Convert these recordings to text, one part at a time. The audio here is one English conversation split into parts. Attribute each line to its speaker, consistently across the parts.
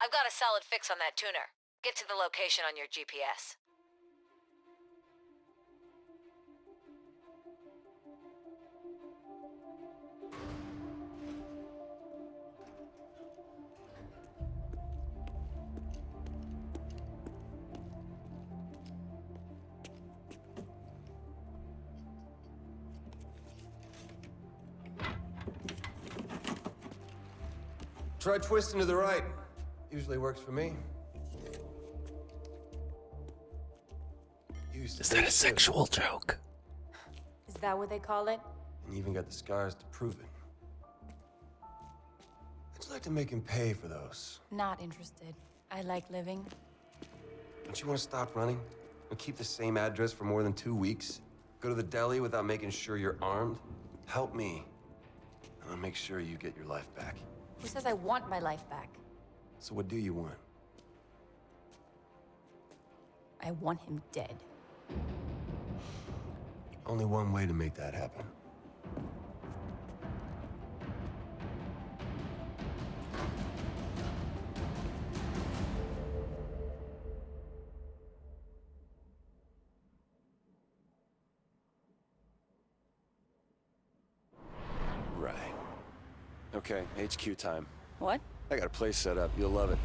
Speaker 1: I've got a solid fix on that tuner. Get to the location on your GPS.
Speaker 2: Try twisting to the right. Usually works for me.
Speaker 3: Is that a sexual joke?
Speaker 4: Is that what they call it?
Speaker 2: And you even got the scars to prove it. I'd like to make him pay for those.
Speaker 4: Not interested. I like living.
Speaker 2: Don't you want to stop running? And keep the same address for more than 2 weeks? Go to the deli without making sure you're armed? Help me. And I'll make sure you get your life back.
Speaker 4: Who says I want my life back?
Speaker 2: So what do you want?
Speaker 4: I want him dead.
Speaker 2: Only one way to make that happen.
Speaker 5: Right. Okay, HQ time.
Speaker 4: What?
Speaker 5: I got a place set up. You'll love it.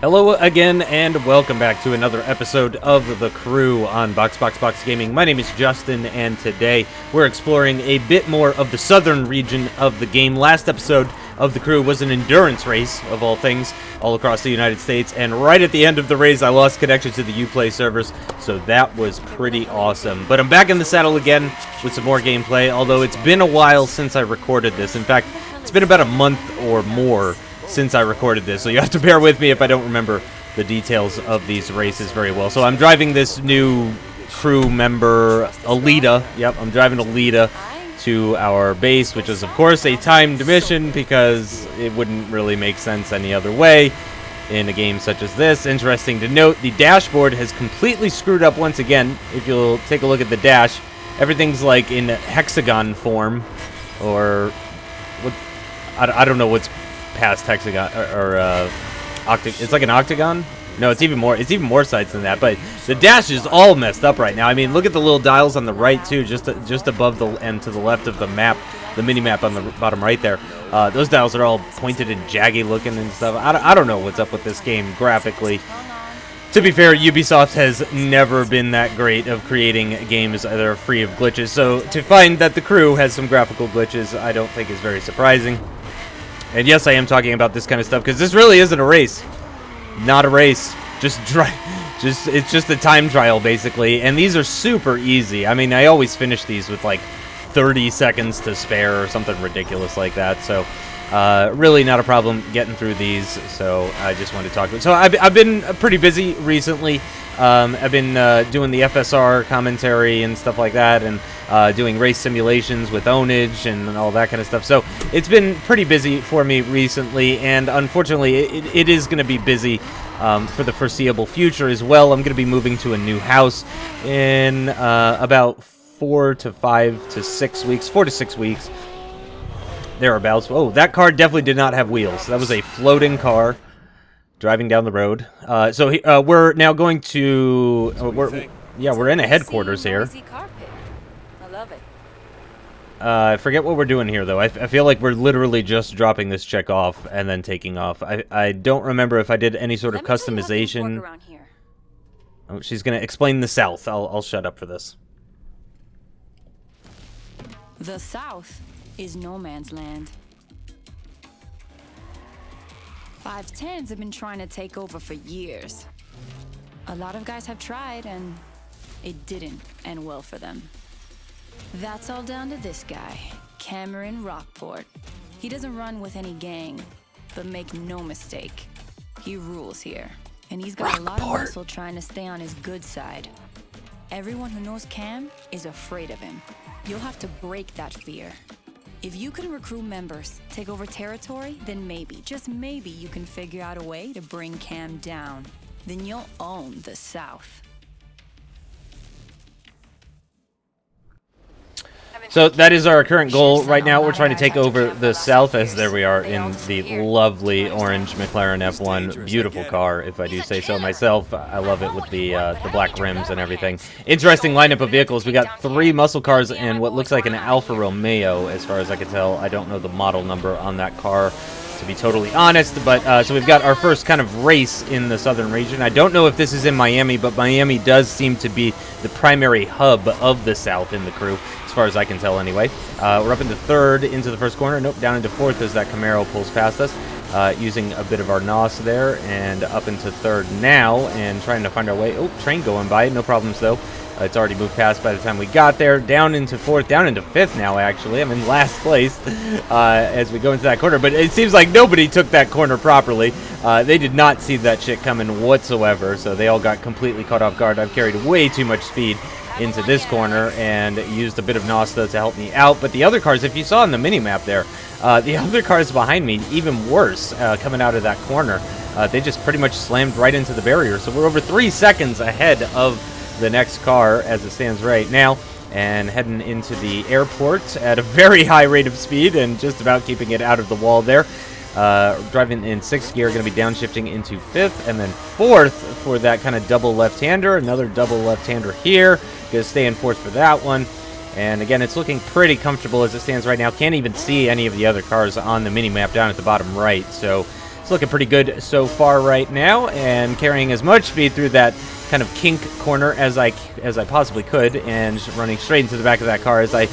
Speaker 3: Hello again, and welcome back to another episode of The Crew on Box Gaming. My name is Justin, and today we're exploring a bit more of the southern region of the game. Last episode of The Crew was an endurance race, of all things, all across the United States, and right at the end of the race, I lost connection to the Uplay servers, so that was pretty awesome. But I'm back in the saddle again with some more gameplay, although it's been a while since I recorded this. In fact, it's been about a month or more since I recorded this, so you have to bear with me if I don't remember the details of these races very well. So I'm driving this new crew member, Alita. Yep, I'm driving Alita to our base, which is, of course, a timed mission because it wouldn't really make sense any other way in a game such as this. Interesting to note, the dashboard has completely screwed up once again. If you'll take a look at the dash, everything's like in hexagon form, or what? I don't know what's past hexagon or it's like an octagon. No, it's even more sides than that. But the dash is all messed up right now. I mean, look at the little dials on the right too, just above the and to the left of the map, the mini map on the bottom right there. Those dials are all pointed and jaggy looking and stuff. I don't know what's up with this game graphically. To be fair, Ubisoft has never been that great of creating games that are free of glitches. So to find that The Crew has some graphical glitches, I don't think is very surprising. And yes, I am talking about this kind of stuff because this really isn't a race. Not a race. It's just a time trial basically. And these are super easy. I mean, I always finish these with like 30 seconds to spare or something ridiculous like that. So really not a problem getting through these. So I just wanted to talk about it. So I've been pretty busy recently. I've been doing the FSR commentary and stuff like that, and doing race simulations with Ownage and all that kind of stuff. So it's been pretty busy for me recently, and unfortunately it is going to be busy for the foreseeable future as well. I'm going to be moving to a new house in about 4 to 6 weeks, thereabouts. Oh, that car definitely did not have wheels. That was a floating car driving down the road. So we're now going to... we're in a headquarters here.
Speaker 4: I love it.
Speaker 3: I forget what we're doing here, though. I feel like we're literally just dropping this chick off and then taking off. I don't remember if I did any sort of customization. Oh, she's going to explain the South. I'll shut up for this.
Speaker 6: The South is no man's land. 510s have been trying to take over for years. A lot of guys have tried, and it didn't end well for them. That's all down to this guy, Cameron Rockport. He doesn't run with any gang, but make no mistake, he rules here. And he's got a lot of muscle trying to stay on his good side. Everyone who knows Cam is afraid of him. You'll have to break that fear. If you can recruit members, take over territory, then maybe, just maybe, you can figure out a way to bring Cam down. Then you'll own the South.
Speaker 3: So that is our current goal right now. We're trying to take over the south, as there we are in the lovely orange McLaren F1. Beautiful car, if I do say so myself. I love it with the black rims and everything. Interesting lineup of vehicles. We got 3 muscle cars and what looks like an Alfa Romeo, as far as I can tell. I don't know the model number on that car, to be totally honest, but so we've got our first kind of race in the southern region. I don't know if this is in Miami, but Miami does seem to be the primary hub of the south in the crew, as far as I can tell anyway. We're up into third, into the first corner. Nope, down into fourth as that Camaro pulls past us, using a bit of our NOS there, and up into third now, and trying to find our way. Oh, train going by, no problems though. It's already moved past by the time we got there. Down into fourth, down into fifth now, actually. I'm in last place as we go into that corner. But it seems like nobody took that corner properly. They did not see that shit coming whatsoever, so they all got completely caught off guard. I've carried way too much speed into this corner and used a bit of Nosta to help me out. But the other cars, if you saw in the mini-map there, the other cars behind me, even worse, coming out of that corner. They just pretty much slammed right into the barrier. So we're over 3 seconds ahead of the next car as it stands right now, and heading into the airport at a very high rate of speed and just about keeping it out of the wall there. Driving in 6th gear, going to be downshifting into 5th, and then 4th for that kind of double left-hander. Another double left-hander here. Going to stay in 4th for that one. And again, it's looking pretty comfortable as it stands right now. Can't even see any of the other cars on the mini-map down at the bottom right, so it's looking pretty good so far right now, and carrying as much speed through that kind of kink corner as I possibly could, and running straight into the back of that car as I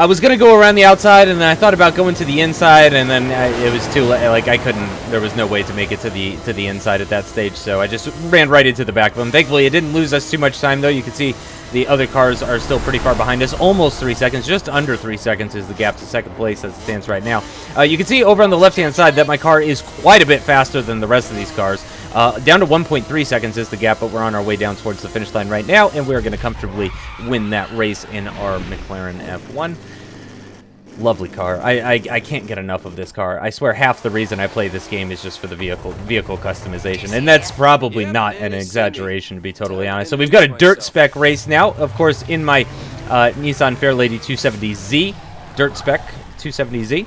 Speaker 3: was going to go around the outside, and then I thought about going to the inside, and then it was too late. Like, I couldn't, there was no way to make it to the inside at that stage, so I just ran right into the back of them. Thankfully, it didn't lose us too much time, though. You can see the other cars are still pretty far behind us. Almost 3 seconds. Just under 3 seconds is the gap to second place as it stands right now. You can see over on the left-hand side that my car is quite a bit faster than the rest of these cars. Down to 1.3 seconds is the gap, but we're on our way down towards the finish line right now, and we're going to comfortably win that race in our McLaren F1. Lovely car. I can't get enough of this car. I swear half the reason I play this game is just for the vehicle customization, and that's probably not an exaggeration, to be totally honest. So we've got a dirt spec race now, of course, in my Nissan Fairlady 270Z, dirt spec 270Z.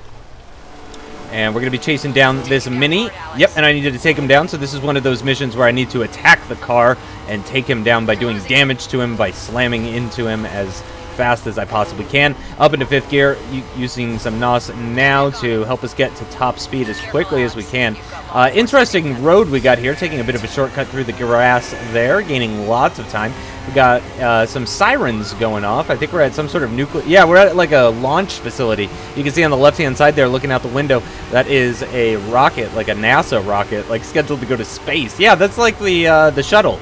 Speaker 3: And we're going to be chasing down this Mini. Yep, and I needed to take him down, so this is one of those missions where I need to attack the car and take him down by doing damage to him, by slamming into him as fast as I possibly can. Up into 5th gear, using some NOS now to help us get to top speed as quickly as we can. Interesting road we got here, taking a bit of a shortcut through the grass there, gaining lots of time. We got some sirens going off. I think we're at some sort of nuclear... Yeah, we're at like a launch facility. You can see on the left-hand side there, looking out the window, that is a rocket, like a NASA rocket, like scheduled to go to space. Yeah, that's like the shuttle.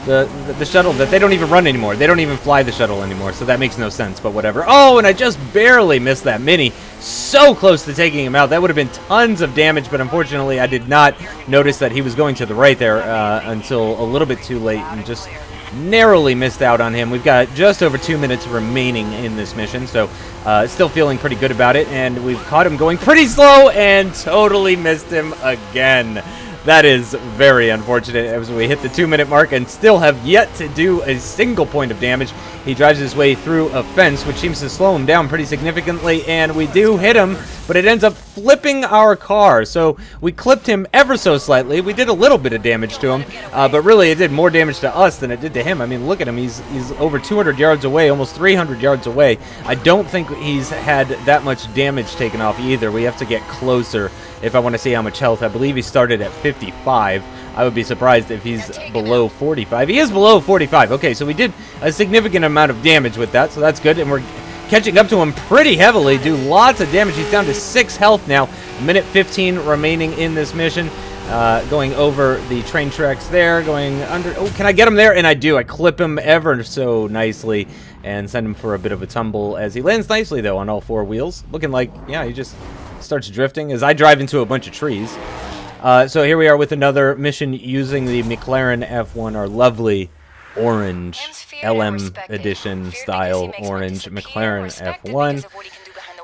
Speaker 3: The shuttle that they don't even run anymore. They don't even fly the shuttle anymore, so that makes no sense, but whatever. Oh, and I just barely missed that Mini. So close to taking him out. That would have been tons of damage, but unfortunately I did not notice that he was going to the right there until a little bit too late, and just narrowly missed out on him. We've got just over 2 minutes remaining in this mission, so still feeling pretty good about it, and we've caught him going pretty slow and totally missed him again. That is very unfortunate as we hit the 2-minute mark and still have yet to do a single point of damage. He drives his way through a fence, which seems to slow him down pretty significantly, and we do hit him, but it ends up flipping our car. So we clipped him ever so slightly. We did a little bit of damage to him, but really it did more damage to us than it did to him. I mean, look at him. He's over 200 yards away, almost 300 yards away. I don't think he's had that much damage taken off either. We have to get closer if I want to see how much health. I believe he started at 55. I would be surprised if he's below 45. He is below 45. Okay, so we did a significant amount of damage with that, so that's good. And we're catching up to him pretty heavily. Do lots of damage. He's down to 6 health now. Minute 15 remaining in this mission. Going over the train tracks there. Going under. Oh, can I get him there? And I do. I clip him ever so nicely and send him for a bit of a tumble as he lands nicely, though, on all 4 wheels. Looking like, yeah, he just starts drifting as I drive into a bunch of trees. So here we are with another mission using the McLaren F1, our lovely orange LM edition style orange McLaren F1.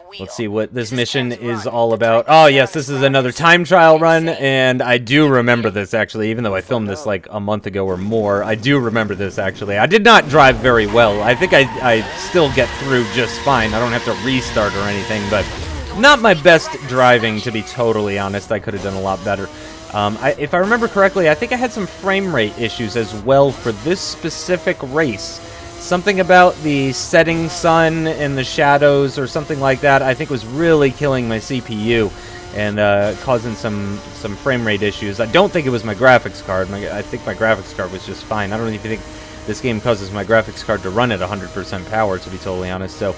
Speaker 1: wheel.
Speaker 3: Let's see what this
Speaker 1: Use his
Speaker 3: mission
Speaker 1: hands
Speaker 3: is
Speaker 1: run.
Speaker 3: all
Speaker 1: The
Speaker 3: about.
Speaker 1: time
Speaker 3: Oh,
Speaker 1: is
Speaker 3: yes,
Speaker 1: out
Speaker 3: this
Speaker 1: as
Speaker 3: is
Speaker 1: well.
Speaker 3: another time trial run,
Speaker 1: Insane.
Speaker 3: and I do remember this, actually, even though I filmed this like a month ago or more. I do remember this, actually. I did not drive very well. I think I still get through just fine. I don't have to restart or anything, but not my best driving, to be totally honest. I could have done a lot better. If I remember correctly, I think I had some frame rate issues as well for this specific race. Something about the setting sun and the shadows or something like that, I think was really killing my CPU and causing some frame rate issues. I don't think it was my graphics card. I think my graphics card was just fine. I don't even think this game causes my graphics card to run at 100% power, to be totally honest. So,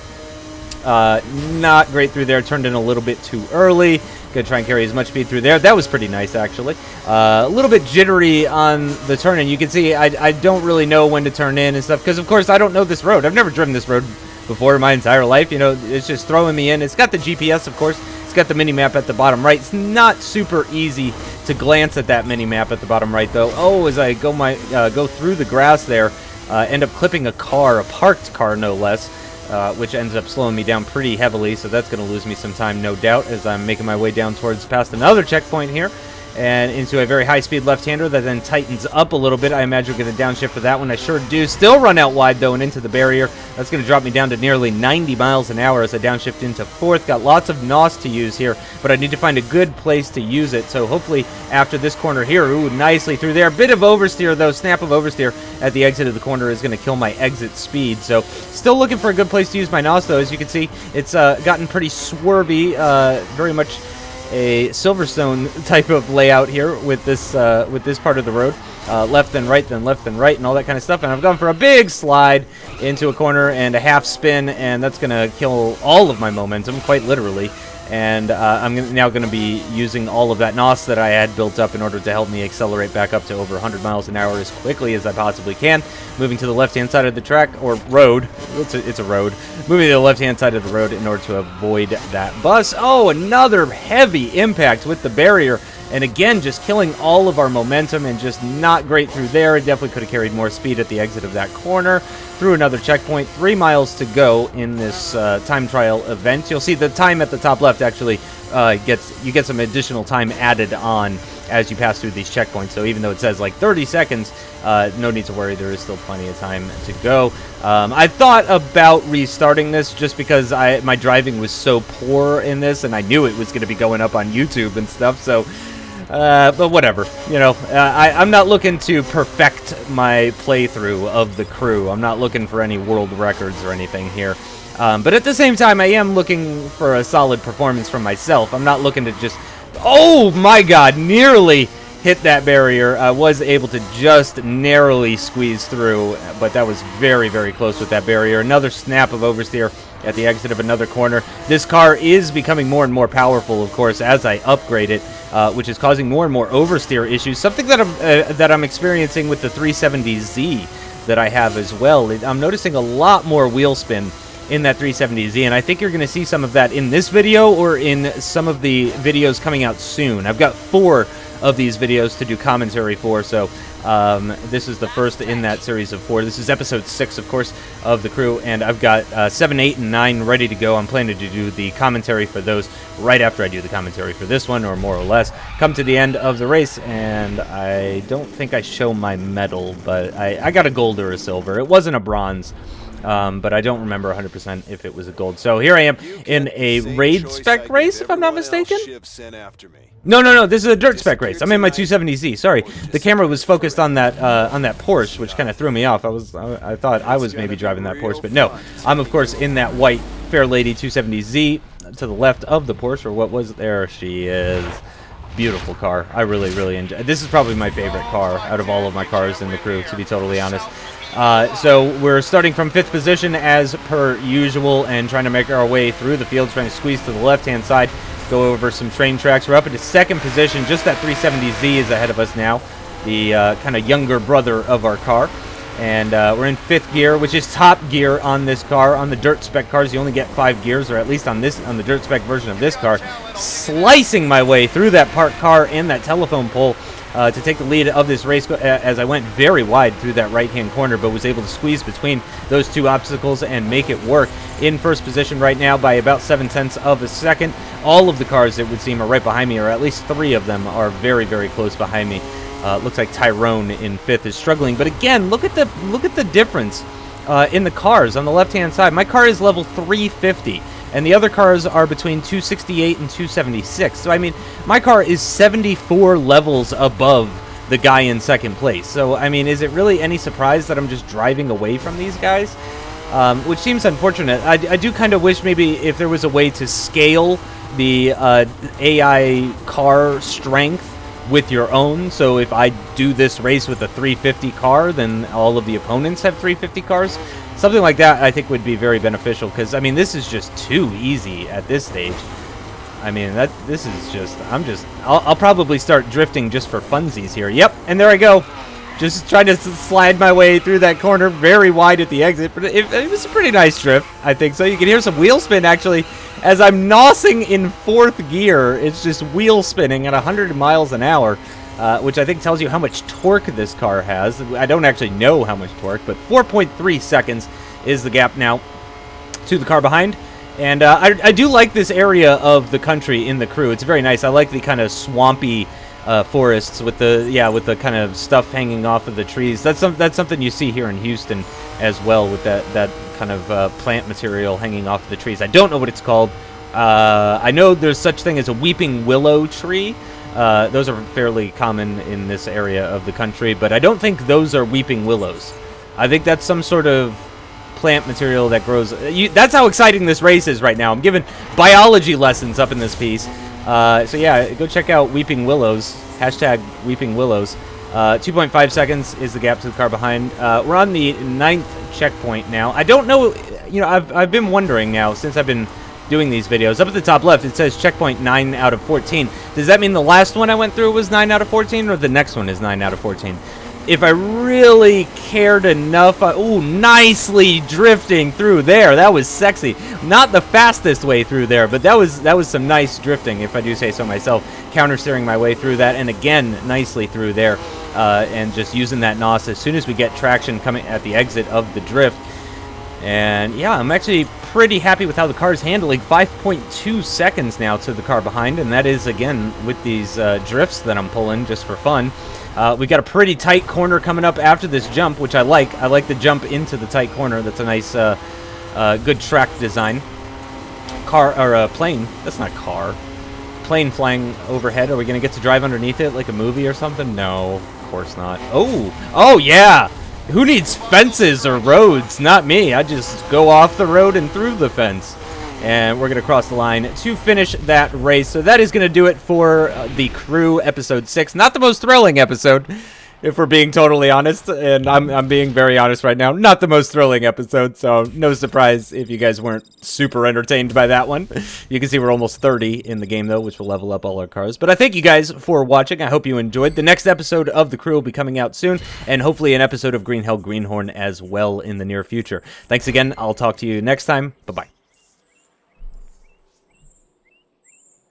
Speaker 3: not great through there. Turned in a little bit too early. Gonna try and carry as much speed through there. That was pretty nice, actually. A little bit jittery on the turn, and you can see I don't really know when to turn in and stuff, because, of course, I don't know this road. I've never driven this road before in my entire life. You know, it's just throwing me in. It's got the GPS, of course. It's got the mini-map at the bottom right. It's not super easy to glance at that mini-map at the bottom right, though. Oh, as I go through the grass there, end up clipping a car, a parked car, no less. Which ends up slowing me down pretty heavily, so that's going to lose me some time, no doubt, as I'm making my way down towards past another checkpoint here, and into a very high-speed left-hander that then tightens up a little bit. I imagine we're going to downshift for that one. I sure do. Still run out wide, though, and into the barrier. That's going to drop me down to nearly 90 miles an hour as I downshift into fourth. Got lots of NOS to use here, but I need to find a good place to use it, so hopefully after this corner here, ooh, nicely through there. Bit of oversteer, though. Snap of oversteer at the exit of the corner is going to kill my exit speed, so still looking for a good place to use my NOS, though. As you can see, it's gotten pretty swervy, very much a Silverstone type of layout here with this part of the road. Left and right, then left and right, and all that kind of stuff. And I've gone for a big slide into a corner and a half spin, and that's going to kill all of my momentum, quite literally. And I'm now going to be using all of that NOS that I had built up in order to help me accelerate back up to over 100 miles an hour as quickly as I possibly can. Moving to the left-hand side of the track, or road. It's a road. Moving to the left-hand side of the road in order to avoid that bus. Oh, another heavy impact with the barrier. And again, just killing all of our momentum and just not great through there. It definitely could have carried more speed at the exit of that corner. Through another checkpoint. 3 miles to go in this time trial event. You'll see the time at the top left actually you get some additional time added on as you pass through these checkpoints. So even though it says like 30 seconds, no need to worry. There is still plenty of time to go. I thought about restarting this just because my driving was so poor in this, and I knew it was going to be going up on YouTube and stuff. So. But whatever, you know, I'm not looking to perfect my playthrough of The Crew. I'm not looking for any world records or anything here. But at the same time, I am looking for a solid performance from myself. I'm not looking to just, oh my god, nearly hit that barrier. I was able to just narrowly squeeze through, but that was very, very close with that barrier. Another snap of oversteer at the exit of another corner. This car is becoming more and more powerful, of course, as I upgrade it, which is causing more and more oversteer issues. Something that I'm experiencing with the 370Z that I have as well. I'm noticing a lot more wheel spin in that 370Z, and I think you're going to see some of that in this video or in some of the videos coming out soon. I've got 4 of these videos to do commentary for, so this is the first in that series of 4. This is episode 6, of course, of The Crew, and I've got 7, 8, and 9 ready to go. I'm planning to do the commentary for those right after I do the commentary for this one, or more or less. Come to the end of the race, and I don't think I show my medal, but I got a gold or a silver. It wasn't a bronze. But I don't remember 100% if it was a gold. So here I am in a raid spec race, if I'm not mistaken. No, this is a dirt spec race. I'm in my 270Z. Sorry, the camera was focused on that Porsche, which kind of threw me off. I thought I was maybe driving that Porsche, but no. I'm of course in that white Fairlady 270Z to the left of the Porsche, or what was there? She is. Beautiful car. I really, really enjoy. This is probably my favorite car out of all of my cars in The Crew, to be totally honest. So we're starting from 5th position as per usual and trying to make our way through the field, trying to squeeze to the left-hand side, go over some train tracks. We're up into 2nd position. Just that 370Z is ahead of us now, the kind of younger brother of our car. And we're in 5th gear, which is top gear on this car. On the dirt spec cars, you only get 5 gears, or at least on the dirt spec version of this car. Slicing my way through that parked car and that telephone pole to take the lead of this race as I went very wide through that right-hand corner, but was able to squeeze between those two obstacles and make it work. In first position right now by about 0.7 of a second. All of the cars, it would seem, are right behind me, or at least 3 of them are very, very close behind me. Looks like Tyrone in 5th is struggling, but again, look at the difference in the cars on the left-hand side. My car is level 350. And the other cars are between 268 and 276. So, I mean, my car is 74 levels above the guy in second place. So, I mean, is it really any surprise that I'm just driving away from these guys? Which seems unfortunate. I do kind of wish maybe if there was a way to scale the AI car strength with your own. So if I do this race with a 350 car, then all of the opponents have 350 cars. Something like that, I think, would be very beneficial, because, I mean, this is just too easy at this stage. I mean, this is just, I'll probably start drifting just for funsies here. Yep, and there I go. Just trying to slide my way through that corner, very wide at the exit, but it was a pretty nice drift, I think. So you can hear some wheel spin, actually, as I'm nosing in 4th gear. It's just wheel spinning at 100 miles an hour. Which I think tells you how much torque this car has. I don't actually know how much torque, but 4.3 seconds is the gap now to the car behind. And I do like this area of the country in the Crew. It's very nice. I like the kind of swampy forests with the kind of stuff hanging off of the trees. That's something you see here in Houston as well, with that kind of plant material hanging off of the trees. I don't know what it's called. I know there's such thing as a weeping willow tree. Those are fairly common in this area of the country, but I don't think those are weeping willows. I think that's some sort of plant material that grows. That's how exciting this race is right now. I'm giving biology lessons up in this piece. So yeah, go check out Weeping Willows, hashtag Weeping Willows. 2.5 seconds is the gap to the car behind. We're on the 9th checkpoint now. I don't know, I've been wondering now since I've been doing these videos. Up at the top left, it says checkpoint 9 out of 14. Does that mean the last one I went through was 9 out of 14, or the next one is 9 out of 14? If I really cared enough, ooh, nicely drifting through there. That was sexy. Not the fastest way through there, but that was some nice drifting, if I do say so myself. Counter-steering my way through that, and again, nicely through there, and just using that NOS as soon as we get traction coming at the exit of the drift. And yeah, I'm actually pretty happy with how the car is handling. 5.2 seconds now to the car behind, and that is, again, with these drifts that I'm pulling just for fun. We got a pretty tight corner coming up after this jump, which I like. I like the jump into the tight corner. That's a nice, good track design. Plane. That's not car. Plane flying overhead. Are we going to get to drive underneath it like a movie or something? No, of course not. Oh yeah! Who needs fences or roads? Not me. I just go off the road and through the fence. And we're going to cross the line to finish that race. So that is going to do it for the Crew episode 6. Not the most thrilling episode, if we're being totally honest. And I'm being very honest right now. Not the most thrilling episode, so no surprise if you guys weren't super entertained by that one. You can see we're almost 30 in the game, though, which will level up all our cars. But I thank you guys for watching. I hope you enjoyed. The next episode of The Crew will be coming out soon, and hopefully an episode of Green Hell Greenhorn as well in the near future. Thanks again. I'll talk to you next time. Bye-bye.